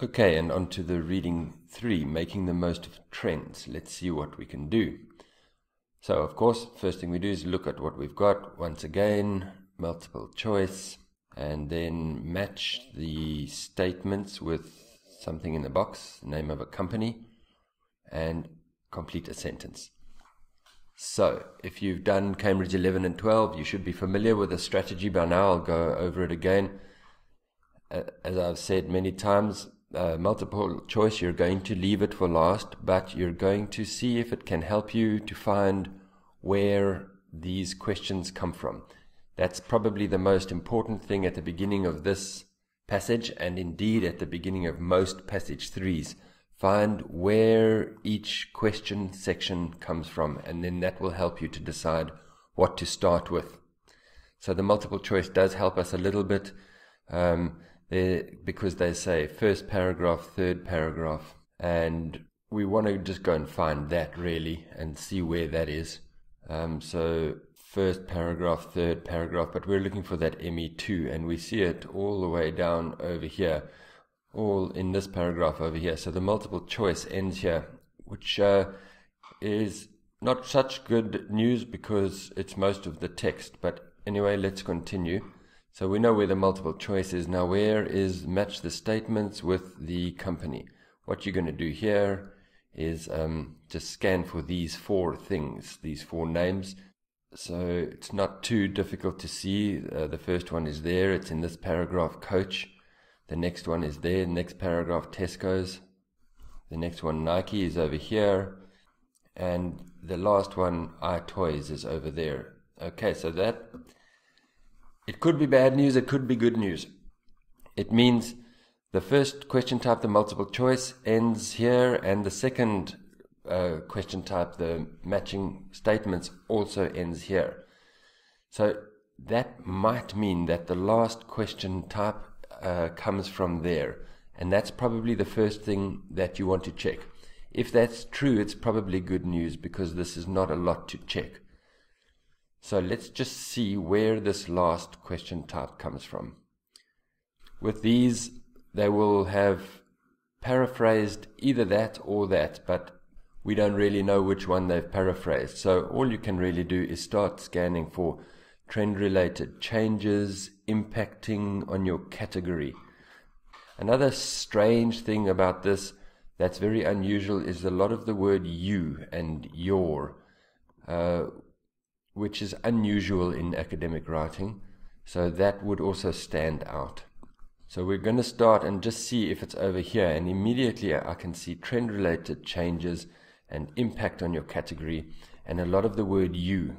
Okay, and on to the reading 3, making the most of trends. Let's see what we can do. So, of course, first thing we do is look at what we've got. Once again, multiple choice, and then match the statements with something in the box, the name of a company, and complete a sentence. So, if you've done Cambridge 11 and 12, you should be familiar with the strategy by now. I'll go over it again. As I've said many times, multiple choice, you're going to leave it for last, but you're going to see if it can help you to find where these questions come from. That's probably the most important thing at the beginning of this passage, and indeed at the beginning of most passage 3s. Find where each question section comes from, and then that will help you to decide what to start with. So the multiple choice does help us a little bit, because they say first paragraph, third paragraph, and we want to just go and find that really and see where that is. So first paragraph, third paragraph, but we're looking for that ME2, and we see it all the way down over here, all in this paragraph over here. So the multiple choice ends here, which is not such good news because it's most of the text, but anyway, let's continue. So we know where the multiple choice is. Now where is match the statements with the company? What you're going to do here is just scan for these 4 things, these 4 names. So it's not too difficult to see. The first one is there. It's in this paragraph, Coach. The next one is there. Next paragraph, Tesco's. The next one, Nike, is over here. And the last one, iToys, is over there. Okay, so that... it could be bad news, it could be good news. It means the first question type, the multiple choice, ends here, and the second question type, the matching statements, also ends here. So that might mean that the last question type comes from there, and that's probably the first thing that you want to check. If that's true, it's probably good news because this is not a lot to check. So let's just see where this last question type comes from. With these, they will have paraphrased either that or that, but we don't really know which one they've paraphrased. So all you can really do is start scanning for trend-related changes impacting on your category. Another strange thing about this that's very unusual is a lot of the word you and your, which is unusual in academic writing, so that would also stand out. So we're going to start and just see if it's over here, and immediately I can see trend-related changes and impact on your category, and a lot of the word you.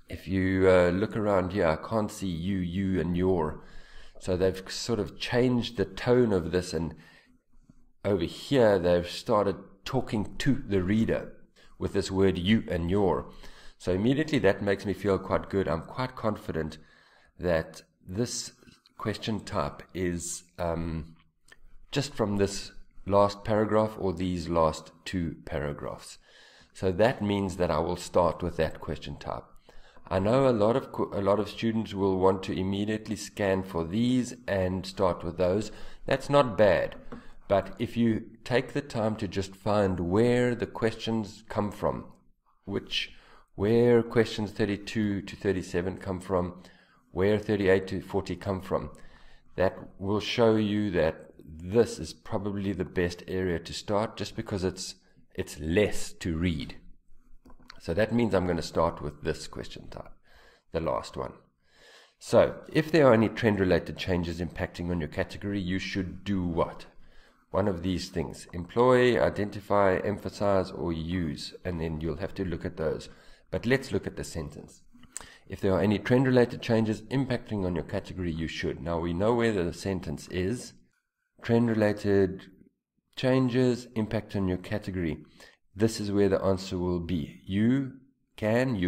If you look around here, I can't see you, and your. So they've sort of changed the tone of this, and over here they've started talking to the reader with this word you and your. So immediately that makes me feel quite good. I'm quite confident that this question type is just from this last paragraph or these last 2 paragraphs. So that means that I will start with that question type. I know a lot of students will want to immediately scan for these and start with those. That's not bad. But if you take the time to just find where the questions come from, where questions 32 to 37 come from, where 38 to 40 come from, that will show you that this is probably the best area to start, just because it's less to read. So that means I'm going to start with this question type, the last one. So if there are any trend-related changes impacting on your category, you should do what? One of these things: employ, identify, emphasize, or use, and then you'll have to look at those. But let's look at the sentence. If there are any trend-related changes impacting on your category, you should. Now we know where the sentence is. Trend-related changes impact on your category. This is where the answer will be. You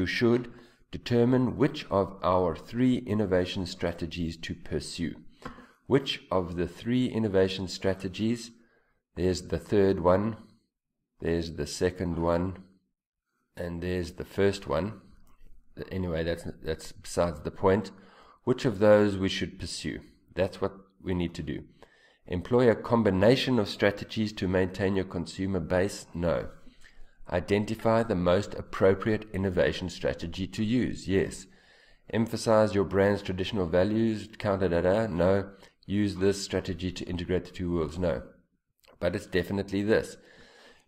should determine which of our 3 innovation strategies to pursue. Which of the 3 innovation strategies? There's the third one, there's the second one, and there's the first one. Anyway, that's besides the point. Which of those we should pursue? That's what we need to do. Employ a combination of strategies to maintain your consumer base? No. Identify the most appropriate innovation strategy to use? Yes. Emphasize your brand's traditional values? No. Use this strategy to integrate the two worlds? No. But it's definitely this.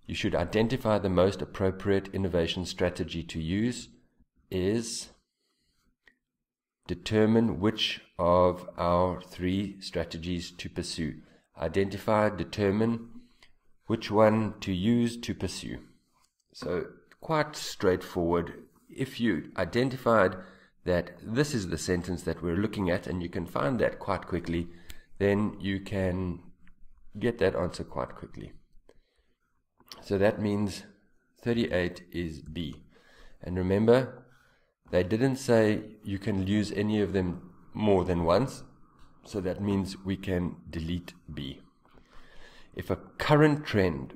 You should identify the most appropriate innovation strategy to use is determine which of our 3 strategies to pursue. Identify, determine which one to use to pursue. So quite straightforward. If you identified that this is the sentence that we're looking at, and you can find that quite quickly, then you can get that answer quite quickly. So that means 38 is B. And remember, they didn't say you can use any of them more than once, so that means we can delete B. If a current trend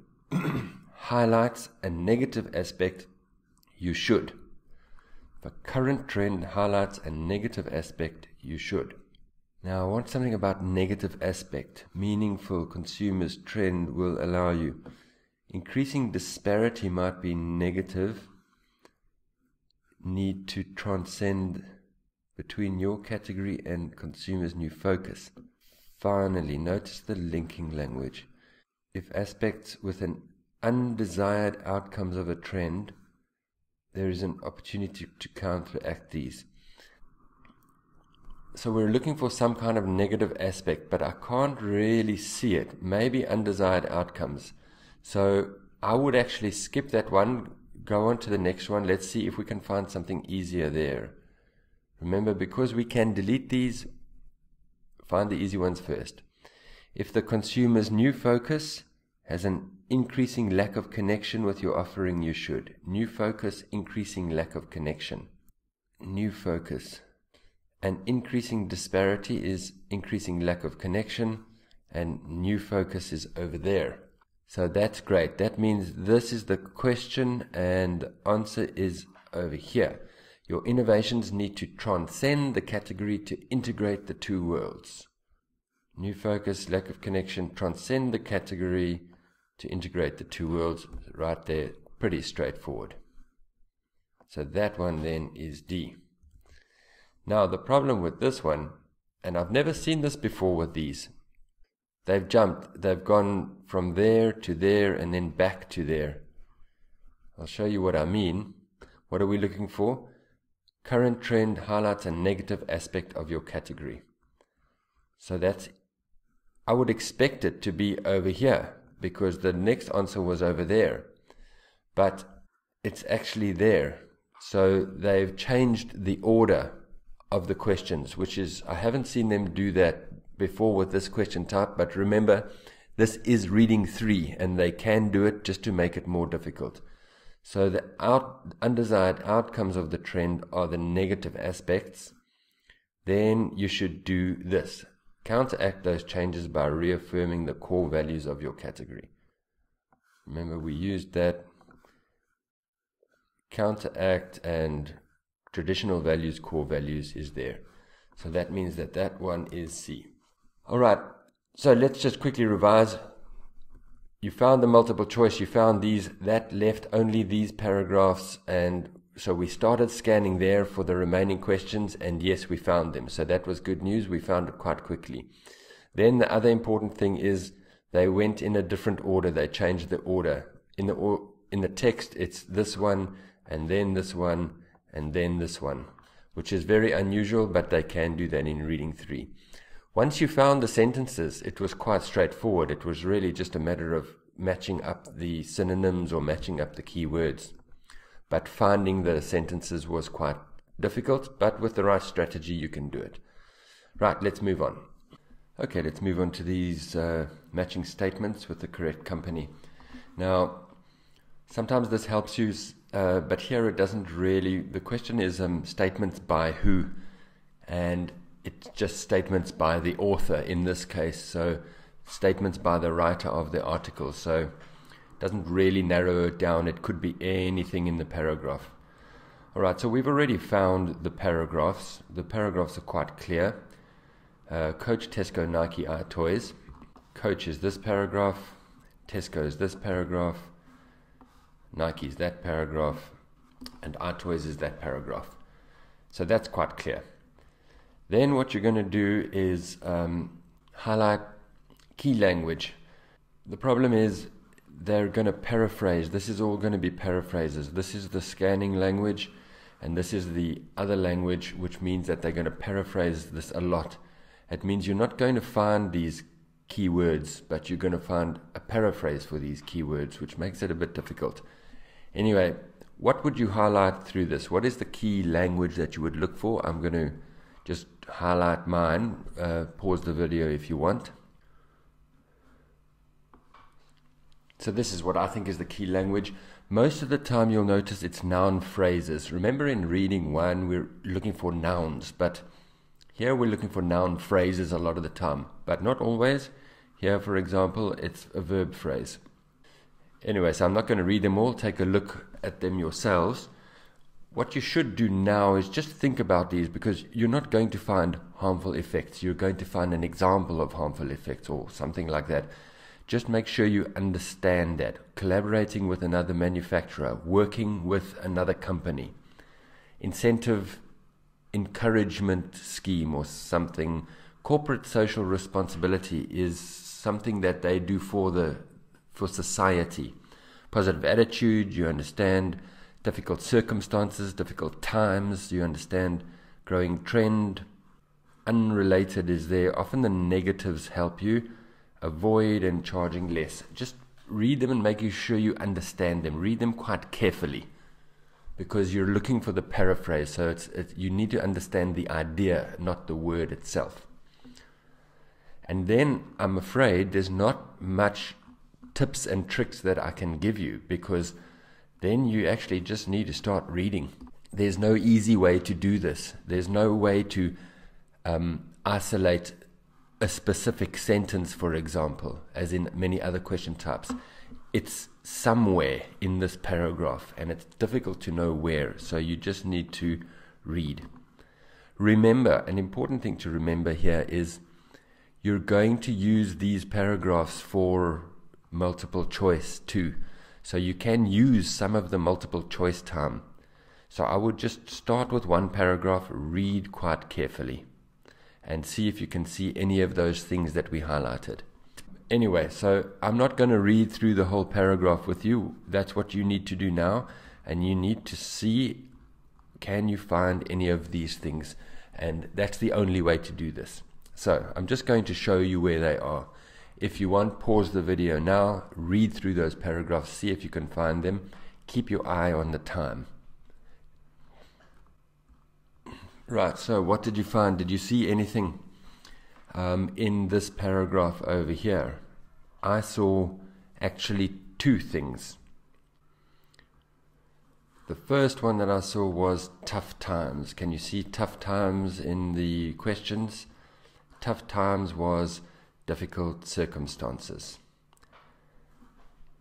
highlights a negative aspect, you should. If a current trend highlights a negative aspect, you should. Now I want something about negative aspect. Meaningful consumers trend will allow you. Increasing disparity might be negative. Need to transcend between your category and consumers' new focus. Finally, notice the linking language. If aspects with an undesired outcomes of a trend, there is an opportunity to counteract these. So we're looking for some kind of negative aspect, but I can't really see it. Maybe undesired outcomes. So I would actually skip that one, go on to the next one. Let's see if we can find something easier there. Remember, because we can delete these, find the easy ones first. If the consumer's new focus has an increasing lack of connection with your offering, you should. New focus, increasing lack of connection. New focus. An increasing disparity is increasing lack of connection, and new focus is over there. So that's great. That means this is the question and the answer is over here. Your innovations need to transcend the category to integrate the two worlds. New focus, lack of connection, transcend the category to integrate the two worlds. Right there, pretty straightforward. So that one then is D. Now the problem with this one, and I've never seen this before with these, they've jumped, they've gone from there to there and then back to there. I'll show you what I mean. What are we looking for? Current trend highlights a negative aspect of your category. So that's, I would expect it to be over here because the next answer was over there, but it's actually there. So they've changed the order of the questions, which is, I haven't seen them do that before with this question type, but remember, this is reading 3 and they can do it just to make it more difficult. So the undesired outcomes of the trend are the negative aspects. Then you should do this. Counteract those changes by reaffirming the core values of your category. Remember, we used that. Counteract and traditional values, core values is there. So that means that that one is C. All right, so let's just quickly revise. You found the multiple choice, you found these, that left only these paragraphs, and so we started scanning there for the remaining questions, and yes, we found them. So that was good news, we found it quite quickly. Then the other important thing is they went in a different order, they changed the order. In the text, it's this one, and then this one, and then this one, which is very unusual, but they can do that in reading 3. Once you found the sentences, it was quite straightforward. It was really just a matter of matching up the synonyms or matching up the keywords. But finding the sentences was quite difficult, but with the right strategy, you can do it. Right, let's move on. Okay, let's move on to these matching statements with the correct company. Now, sometimes this helps you, but here it doesn't really. The question is statements by who, and it's just statements by the author in this case, so statements by the writer of the article. So it doesn't really narrow it down. It could be anything in the paragraph. All right, so we've already found the paragraphs. The paragraphs are quite clear. Coach, Tesco, Nike, iToys. Coach is this paragraph, Tesco is this paragraph, Nike is that paragraph, and iToys is that paragraph. So that's quite clear. Then what you're going to do is highlight key language. The problem is they're going to paraphrase. This is all going to be paraphrases. This is the scanning language, and this is the other language, which means that they're going to paraphrase this a lot. It means you're not going to find these keywords, but you're going to find a paraphrase for these keywords, which makes it a bit difficult. Anyway, what would you highlight through this? What is the key language that you would look for? I'm going to just highlight mine. Pause the video if you want. So this is what I think is the key language. Most of the time you'll notice it's noun phrases. Remember, in reading one, we're looking for nouns, but here we're looking for noun phrases a lot of the time, but not always. Here, for example, it's a verb phrase. Anyway, so I'm not going to read them all. Take a look at them yourselves. What you should do now is just think about these, because you're not going to find harmful effects. You're going to find an example of harmful effects or something like that. Just make sure you understand that. Collaborating with another manufacturer, working with another company, incentive encouragement scheme or something. Corporate social responsibility is something that they do for society. Positive attitude, you understand. Difficult circumstances, difficult times, you understand. Growing trend. Unrelated is there. Often the negatives help you. Avoid and charging less. Just read them and making sure you understand them. Read them quite carefully, because you're looking for the paraphrase. So you need to understand the idea, not the word itself. And then I'm afraid there's not much tips and tricks that I can give you, because then you actually just need to start reading. There's no easy way to do this. There's no way to isolate a specific sentence, for example, as in many other question types. It's somewhere in this paragraph, and it's difficult to know where, so you just need to read. Remember, an important thing to remember here is you're going to use these paragraphs for multiple choice too, so you can use some of the multiple choice time. So I would just start with one paragraph, read quite carefully, and see if you can see any of those things that we highlighted. Anyway, so I'm not going to read through the whole paragraph with you. That's what you need to do now, and you need to see, can you find any of these things? And that's the only way to do this. So I'm just going to show you where they are. If you want, pause the video now, read through those paragraphs, see if you can find them. Keep your eye on the time. Right, so what did you find? Did you see anything in this paragraph over here? I saw actually two things. The first one that I saw was tough times. Can you see tough times in the questions? Tough times was difficult circumstances.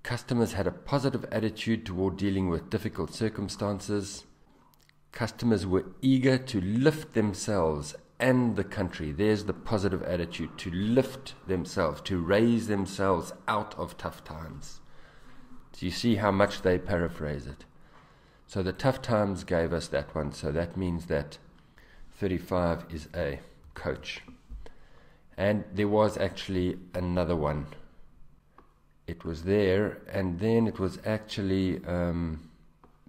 Customers had a positive attitude toward dealing with difficult circumstances. Customers were eager to lift themselves and the country. There's the positive attitude, to lift themselves, to raise themselves out of tough times. Do you see how much they paraphrase it? So the tough times gave us that one. So that means that 35 is a coach. And there was actually another one. It was there, and then it was actually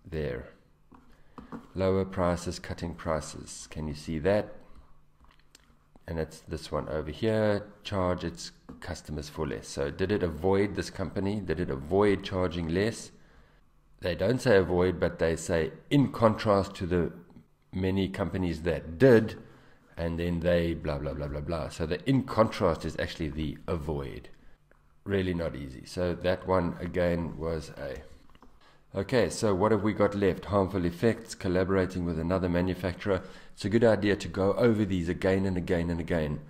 there. Lower prices, cutting prices. Can you see that? And it's this one over here. Charge its customers for less. So did it avoid this company? Did it avoid charging less? They don't say avoid, but they say in contrast to the many companies that did, and then they blah, blah, blah, blah, blah. So the in contrast is actually the avoid. Really not easy. So that one again was a. Okay, so what have we got left? Harmful effects, collaborating with another manufacturer. It's a good idea to go over these again and again and again,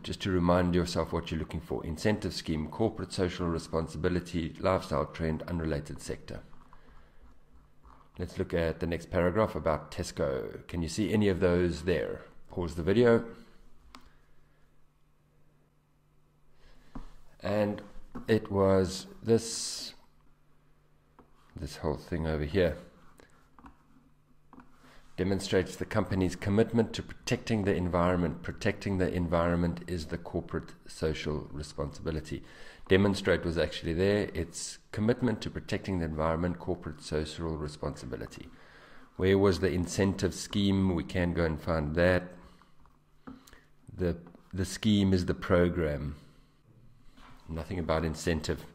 just to remind yourself what you're looking for. Incentive scheme, corporate social responsibility, lifestyle trend, unrelated sector. Let's look at the next paragraph about Tesco. Can you see any of those there? Pause the video. And it was this whole thing over here. Demonstrates the company's commitment to protecting the environment. Protecting the environment is the corporate social responsibility. Demonstrate was actually there. It's commitment to protecting the environment, corporate social responsibility. Where was the incentive scheme? We can go and find that. The scheme is the program. Nothing about incentive.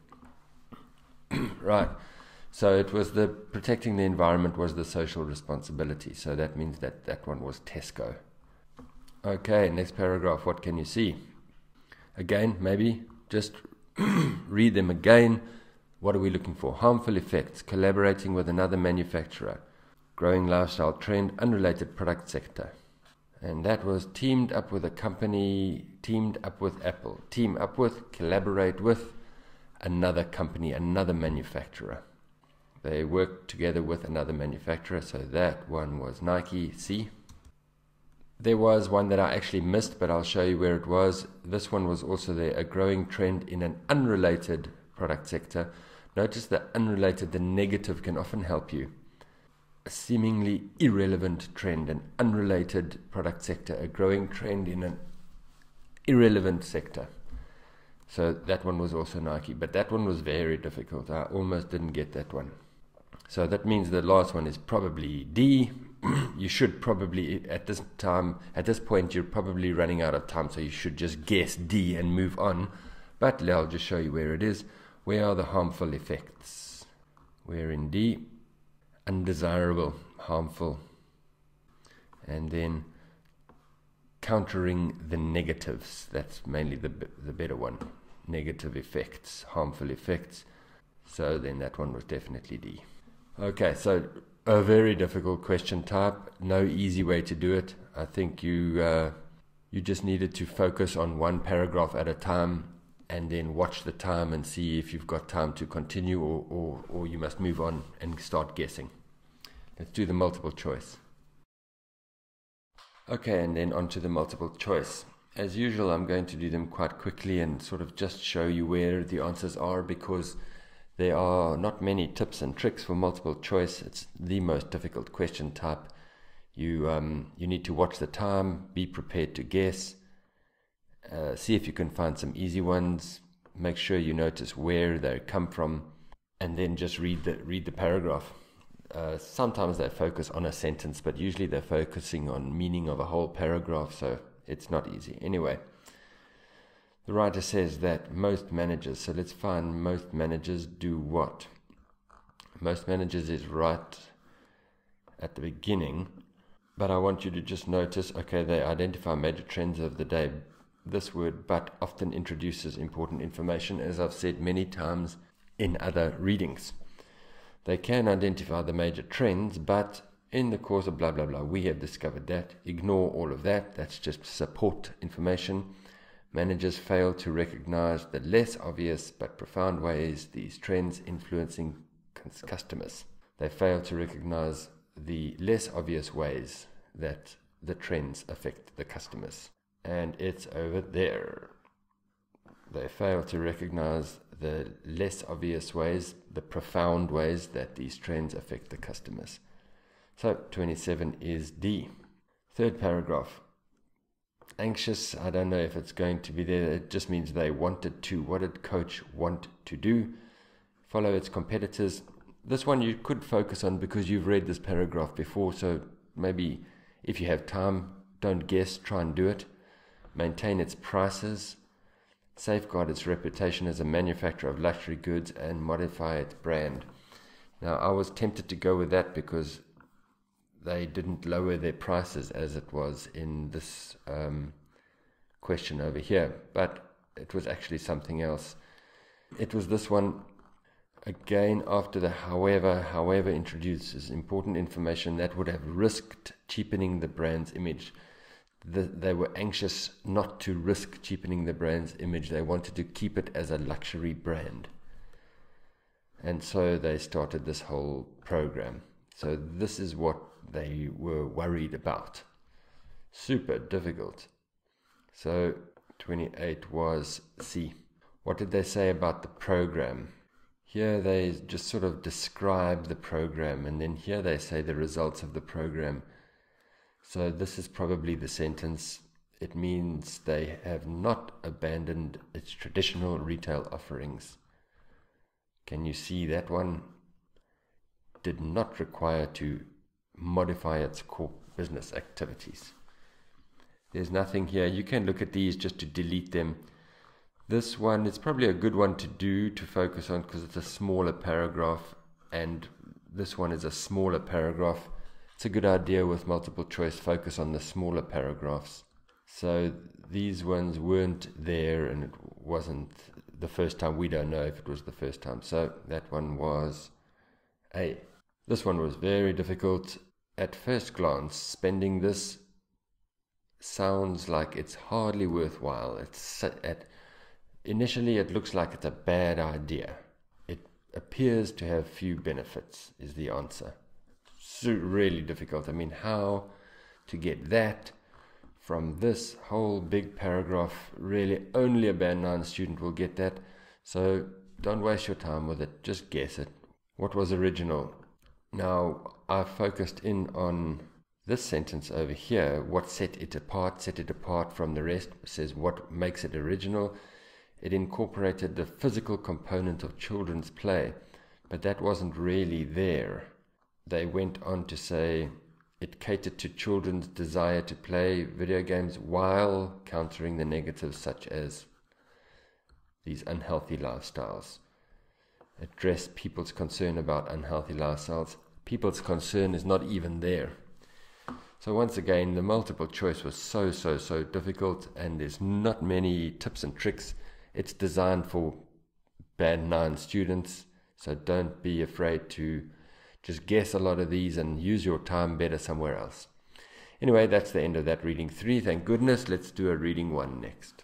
Right. So it was the protecting the environment was the social responsibility. So that means that one was Tesco. Okay, next paragraph. What can you see? Again, maybe just read them again. What are we looking for? Harmful effects. Collaborating with another manufacturer. Growing lifestyle trend. Unrelated product sector. And that was teamed up with a company, teamed up with Apple. Team up with, collaborate with another company, another manufacturer. They worked together with another manufacturer, so that one was Nike. See? There was one that I actually missed, but I'll show you where it was. This one was also there, a growing trend in an unrelated product sector. Notice the unrelated, the negative can often help you. A seemingly irrelevant trend, an unrelated product sector, a growing trend in an irrelevant sector. So that one was also Nike, but that one was very difficult. I almost didn't get that one. So that means the last one is probably D. You should probably, at this point, you're probably running out of time, so you should just guess D and move on. But I'll just show you where it is. Where are the harmful effects? Where in D? Undesirable, harmful. And then countering the negatives. That's mainly the better one. Negative effects, harmful effects. So then that one was definitely D. Okay, so a very difficult question type. No easy way to do it. I think you just needed to focus on one paragraph at a time and then watch the time and see if you've got time to continue or you must move on and start guessing. Let's do the multiple choice. Okay, and then on to the multiple choice. As usual, I'm going to do them quite quickly and sort of just show you where the answers are, because there are not many tips and tricks for multiple choice. It's the most difficult question type. You need to watch the time, be prepared to guess, see if you can find some easy ones, make sure you notice where they come from, and then just read the paragraph. Sometimes they focus on a sentence, but usually they're focusing on meaning of a whole paragraph, so it's not easy. Anyway, the writer says that most managers, so let's find most managers do what? Most managers is right at the beginning, but I want you to just notice, okay, they identify major trends of the day. This word "but" often introduces important information, as I've said many times in other readings. They can identify the major trends, but in the course of blah, blah, blah, we have discovered that. Ignore all of that. That's just support information. Managers fail to recognize the less obvious but profound ways these trends influencing customers. They fail to recognize the less obvious ways that the trends affect the customers. And it's over there. They fail to recognize the less obvious ways, the profound ways that these trends affect the customers. So 27 is D. Third paragraph. Anxious, I don't know if it's going to be there. It just means they wanted to. What did Coach want to do? Follow its competitors. This one you could focus on because you've read this paragraph before, so maybe if you have time, don't guess, try and do it. Maintain its prices. Safeguard its reputation as a manufacturer of luxury goods and modify its brand. Now, I was tempted to go with that because they didn't lower their prices as it was in this question over here, but it was actually something else. It was this one. Again, after the however introduces important information that would have risked cheapening the brand's image. They were anxious not to risk cheapening the brand's image. They wanted to keep it as a luxury brand. And so they started this whole program. So this is what they were worried about. Super difficult. So 28 was C. What did they say about the program? Here they just sort of describe the program, and then here they say the results of the program. So this is probably the sentence. It means they have not abandoned its traditional retail offerings. Can you see that one? Did not require to modify its core business activities. There's nothing here. You can look at these just to delete them. This one is probably a good one to do, to focus on, because it's a smaller paragraph, and this one is a smaller paragraph. It's a good idea with multiple choice, focus on the smaller paragraphs. So these ones weren't there, and it wasn't the first time. We don't know if it was the first time. So that one was A. This one was very difficult. At first glance, spending this sounds like it's hardly worthwhile. Initially, it looks like it's a bad idea. It appears to have few benefits, is the answer. So really difficult. I mean, how to get that from this whole big paragraph? Really, only a Band 9 student will get that. So don't waste your time with it. Just guess it. What was original? Now, I've focused in on this sentence over here. What set it apart from the rest. It says what makes it original. It incorporated the physical component of children's play, but that wasn't really there. They went on to say it catered to children's desire to play video games while countering the negatives such as these unhealthy lifestyles. Address people's concern about unhealthy lifestyles. People's concern is not even there. So once again, the multiple choice was so difficult, and there's not many tips and tricks. It's designed for Band 9 students, so don't be afraid to just guess a lot of these and use your time better somewhere else. Anyway, that's the end of that reading 3. Thank goodness. Let's do a reading 1 next.